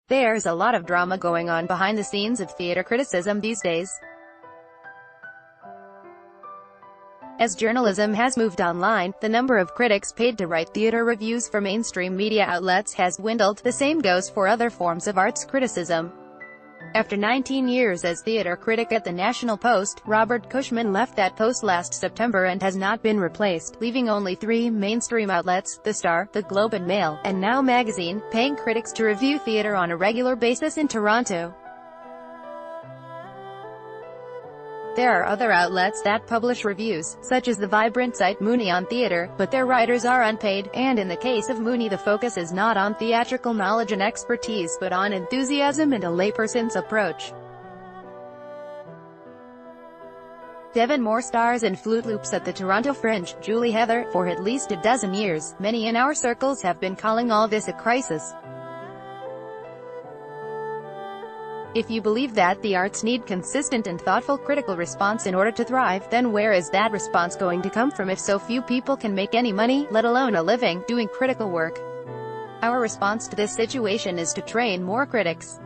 There's a lot of drama going on behind the scenes of theater criticism these days. As journalism has moved online, the number of critics paid to write theater reviews for mainstream media outlets has dwindled. The same goes for other forms of arts criticism. After 19 years as theater critic at the National Post, Robert Cushman left that post last September and has not been replaced, leaving only 3 mainstream outlets, The Star, The Globe and Mail, and Now Magazine, paying critics to review theater on a regular basis in Toronto. There are other outlets that publish reviews, such as the vibrant site Mooney on Theatre, but their writers are unpaid, and in the case of Mooney the focus is not on theatrical knowledge and expertise but on enthusiasm and a layperson's approach. Devon Moore stars in Flute Loops at the Toronto Fringe. Julie Heather, for at least a dozen years, many in our circles have been calling all this a crisis. If you believe that the arts need consistent and thoughtful critical response in order to thrive, then where is that response going to come from if so few people can make any money, let alone a living, doing critical work? Our response to this situation is to train more critics.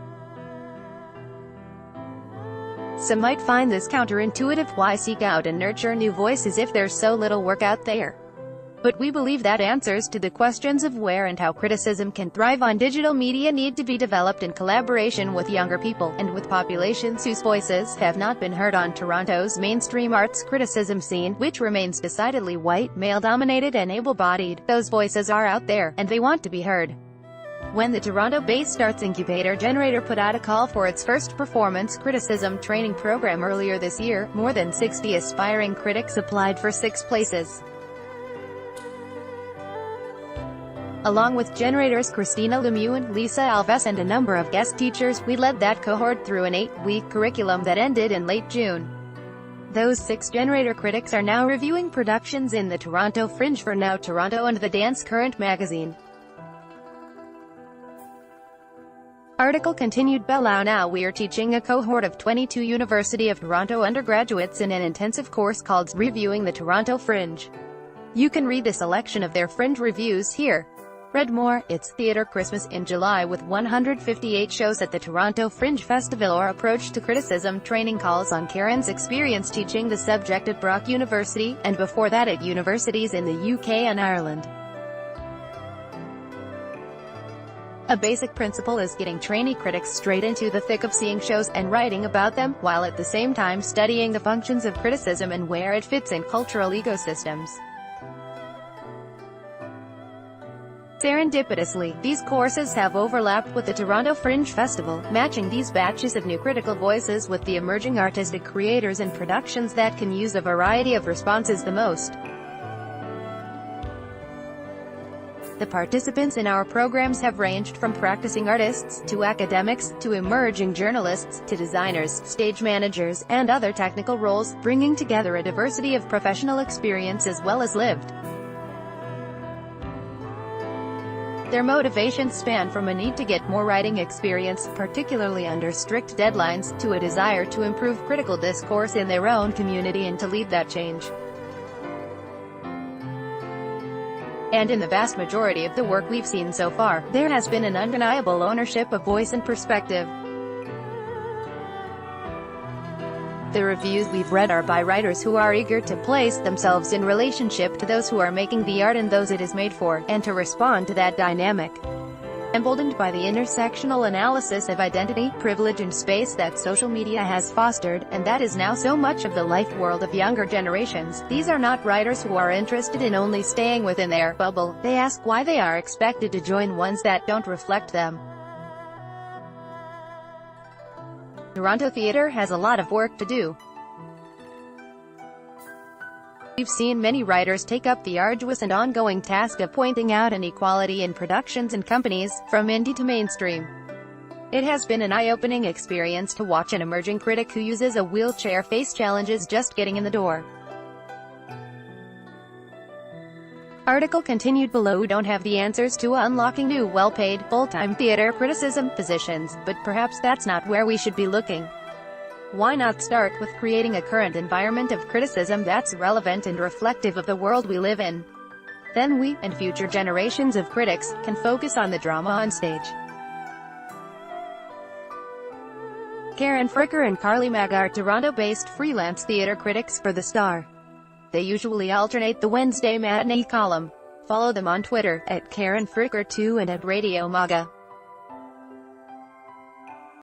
Some might find this counterintuitive. Why seek out and nurture new voices if there's so little work out there? But we believe that answers to the questions of where and how criticism can thrive on digital media need to be developed in collaboration with younger people, and with populations whose voices have not been heard on Toronto's mainstream arts criticism scene, which remains decidedly white, male-dominated and able-bodied. Those voices are out there, and they want to be heard. When the Toronto-based Arts Incubator Generator put out a call for its first performance criticism training program earlier this year, more than 60 aspiring critics applied for 6 places. Along with Generator's Christina Lemieux and Lisa Alves and a number of guest teachers, we led that cohort through an 8-week curriculum that ended in late June. Those 6 Generator critics are now reviewing productions in the Toronto Fringe for Now Toronto and the Dance Current magazine. Article continued. Below. Now we are teaching a cohort of 22 University of Toronto undergraduates in an intensive course called Reviewing the Toronto Fringe. You can read the selection of their Fringe reviews here. Read more. It's Theatre Christmas in July with 158 shows at the Toronto Fringe Festival. Our approach to criticism training calls on Karen's experience teaching the subject at Brock University, and before that at universities in the UK and Ireland. A basic principle is getting trainee critics straight into the thick of seeing shows and writing about them, while at the same time studying the functions of criticism and where it fits in cultural ecosystems. Serendipitously, these courses have overlapped with the Toronto Fringe Festival, matching these batches of new critical voices with the emerging artistic creators and productions that can use a variety of responses the most. The participants in our programs have ranged from practicing artists, to academics, to emerging journalists, to designers, stage managers, and other technical roles, bringing together a diversity of professional experience as well as lived. Their motivations span from a need to get more writing experience, particularly under strict deadlines, to a desire to improve critical discourse in their own community and to lead that change. And in the vast majority of the work we've seen so far, there has been an undeniable ownership of voice and perspective. The reviews we've read are by writers who are eager to place themselves in relationship to those who are making the art and those it is made for, and to respond to that dynamic. Emboldened by the intersectional analysis of identity, privilege and space that social media has fostered, and that is now so much of the life world of younger generations, these are not writers who are interested in only staying within their bubble. They ask why they are expected to join ones that don't reflect them. Toronto theatre has a lot of work to do. We've seen many writers take up the arduous and ongoing task of pointing out inequality in productions and companies, from indie to mainstream. It has been an eye-opening experience to watch an emerging critic who uses a wheelchair face challenges just getting in the door. Article continued. Below. We don't have the answers to unlocking new well-paid, full-time theater criticism positions, but perhaps that's not where we should be looking. Why not start with creating a current environment of criticism that's relevant and reflective of the world we live in? Then we, and future generations of critics, can focus on the drama on stage. Karen Fricker and Carly Mag are Toronto-based freelance theatre critics for The Star. They usually alternate the Wednesday matinee column. Follow them on Twitter, @KarenFricker2 and @Radio Maga.